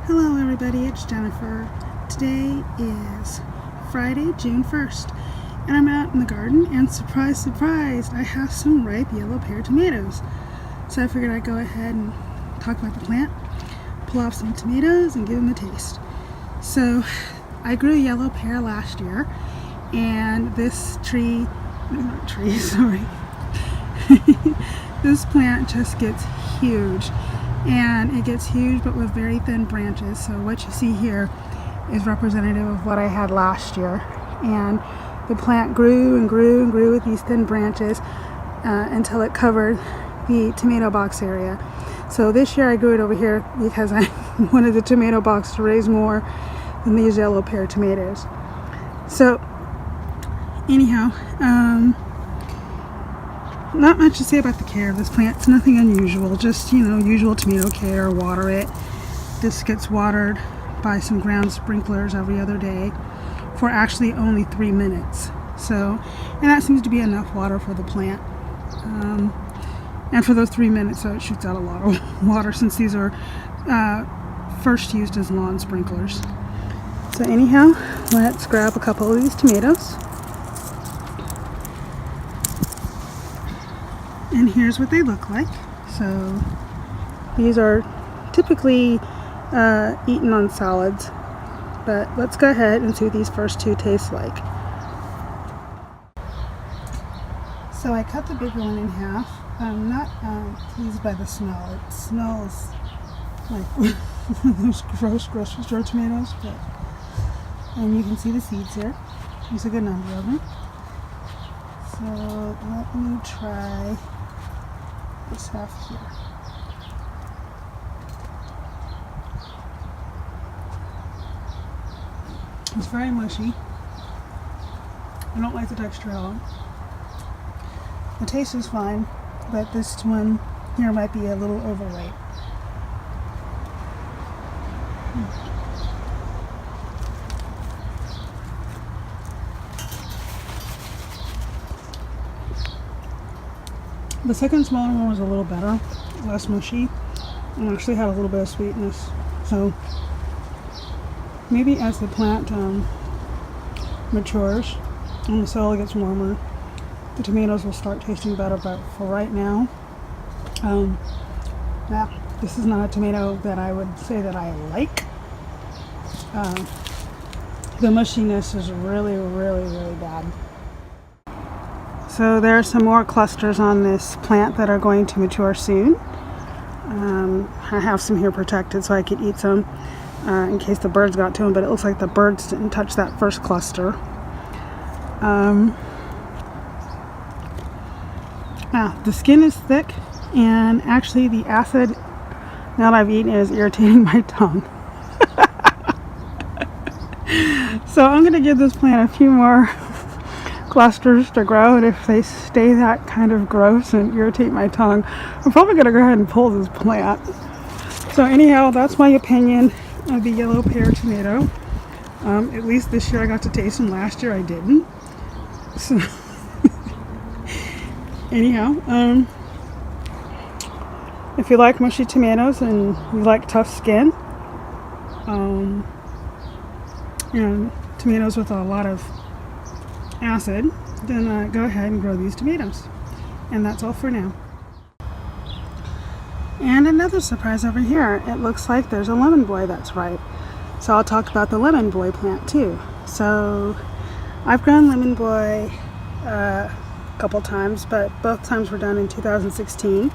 Hello everybody, it's Jennifer. Today is Friday, June 1st, and I'm out in the garden, and surprise, surprise, I have some ripe yellow pear tomatoes. So I figured I'd go ahead and talk about the plant, pull off some tomatoes, and give them a taste. So I grew yellow pear last year, and this this plant just gets huge. And it gets huge but with very thin branches. So what you see here is representative of what I had last year. And the plant grew and grew and grew with these thin branches until it covered the tomato box area. So this year I grew it over here because I wanted the tomato box to raise more than these yellow pear tomatoes. So anyhow, not much to say about the care of this plant. It's nothing unusual, just usual tomato care. Water it. This gets watered by some ground sprinklers every other day for actually only 3 minutes. So, and that seems to be enough water for the plant. And for those 3 minutes, so it shoots out a lot of water since these are first used as lawn sprinklers. So anyhow, let's grab a couple of these tomatoes. And here's what they look like. So these are typically eaten on salads, but let's go ahead and see what these first two taste like. So I cut the bigger one in half. I'm not pleased by the smell. It smells like those gross grocery store tomatoes, and you can see the seeds here. There's a good number of them. So let me try this half here. It's very mushy. I don't like the texture at all. The taste is fine, but this one here might be a little overripe. The second smaller one was a little better, less mushy, and actually had a little bit of sweetness. So maybe as the plant matures and the soil gets warmer, the tomatoes will start tasting better. But for right now, this is not a tomato that I would say that I like. The mushiness is really, really, really bad. So there are some more clusters on this plant that are going to mature soon. I have some here protected so I could eat some in case the birds got to them, but it looks like the birds didn't touch that first cluster. The skin is thick, and actually the acid, now that I've eaten it, is irritating my tongue. So I'm going to give this plant a few more clusters to grow, and if they stay that kind of gross and irritate my tongue, I'm probably going to go ahead and pull this plant. So anyhow, that's my opinion of the yellow pear tomato. At least this year I got to taste them. Last year I didn't. So anyhow, if you like mushy tomatoes and you like tough skin, tomatoes with a lot of acid, then go ahead and grow these tomatoes. And that's all for now. And another surprise over here. It looks like there's a lemon boy that's ripe. So I'll talk about the lemon boy plant too. So I've grown lemon boy a couple times, but both times were done in 2016.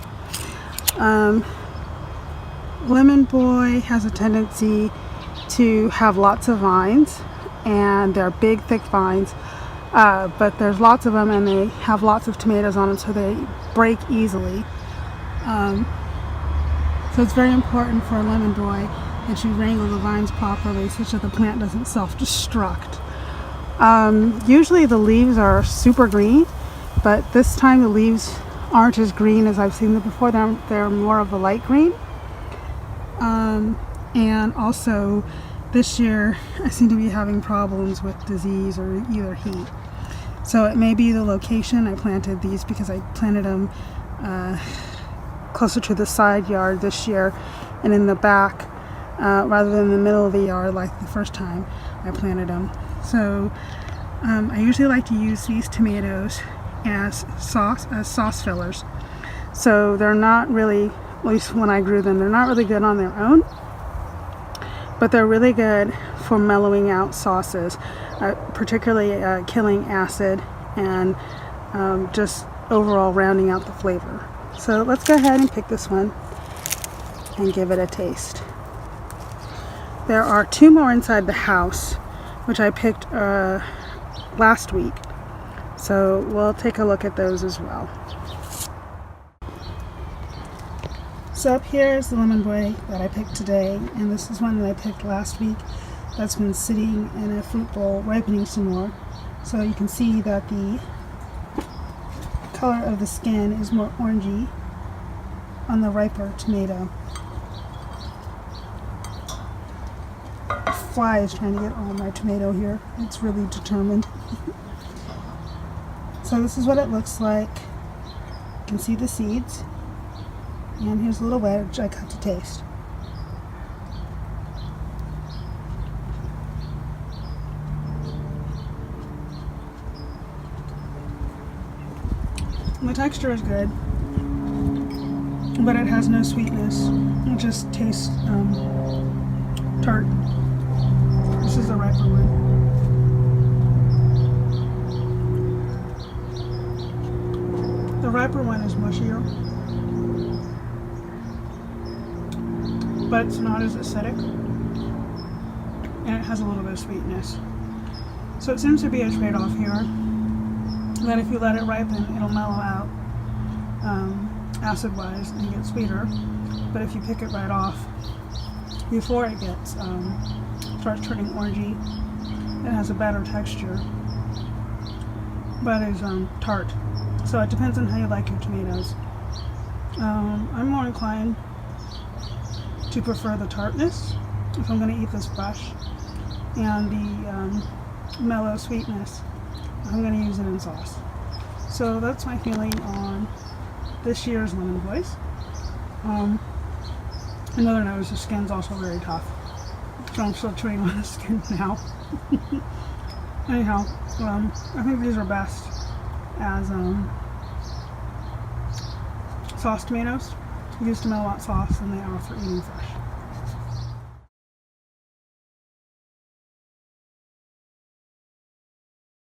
Lemon boy has a tendency to have lots of vines, and they're big, thick vines. But there's lots of them, and they have lots of tomatoes on them, so they break easily. So it's very important for a lemon boy that you wrangle the vines properly such that the plant doesn't self-destruct. Usually the leaves are super green, but this time the leaves aren't as green as I've seen them before. They're more of a light green. And also this year I seem to be having problems with disease or either heat. So it may be the location. I planted these because I planted them closer to the side yard this year, and in the back rather than in the middle of the yard like the first time I planted them. So I usually like to use these tomatoes as sauce fillers. So they're not really, at least when I grew them, they're not really good on their own, but they're really good for mellowing out sauces, particularly killing acid and just overall rounding out the flavor. So let's go ahead and pick this one and give it a taste. There are 2 more inside the house, which I picked last week. So we'll take a look at those as well. So up here is the lemon boy that I picked today, and this is one that I picked last week that's been sitting in a fruit bowl ripening some more. So you can see that the color of the skin is more orangey on the riper tomato. The fly is trying to get on my tomato here. It's really determined. So this is what it looks like. You can see the seeds. And here's a little wedge I cut to taste. The texture is good, but it has no sweetness. It just tastes tart. This is the riper one. The riper one is mushier, but it's not as acidic, and it has a little bit of sweetness. So it seems to be a trade-off here, that if you let it ripen, it'll mellow out acid-wise and get sweeter, but if you pick it right off before it gets starts turning orangey, it has a better texture, but is tart. So it depends on how you like your tomatoes. I'm more inclined to prefer the tartness if I'm going to eat this fresh, and the mellow sweetness if I'm going to use it in sauce. So that's my feeling on this year's lemon boys. Another note is the skin's also very tough, so I'm still chewing on the skin now. Anyhow, I think these are best as sauce tomatoes, used to mellow out sauce, than they are for eating fresh.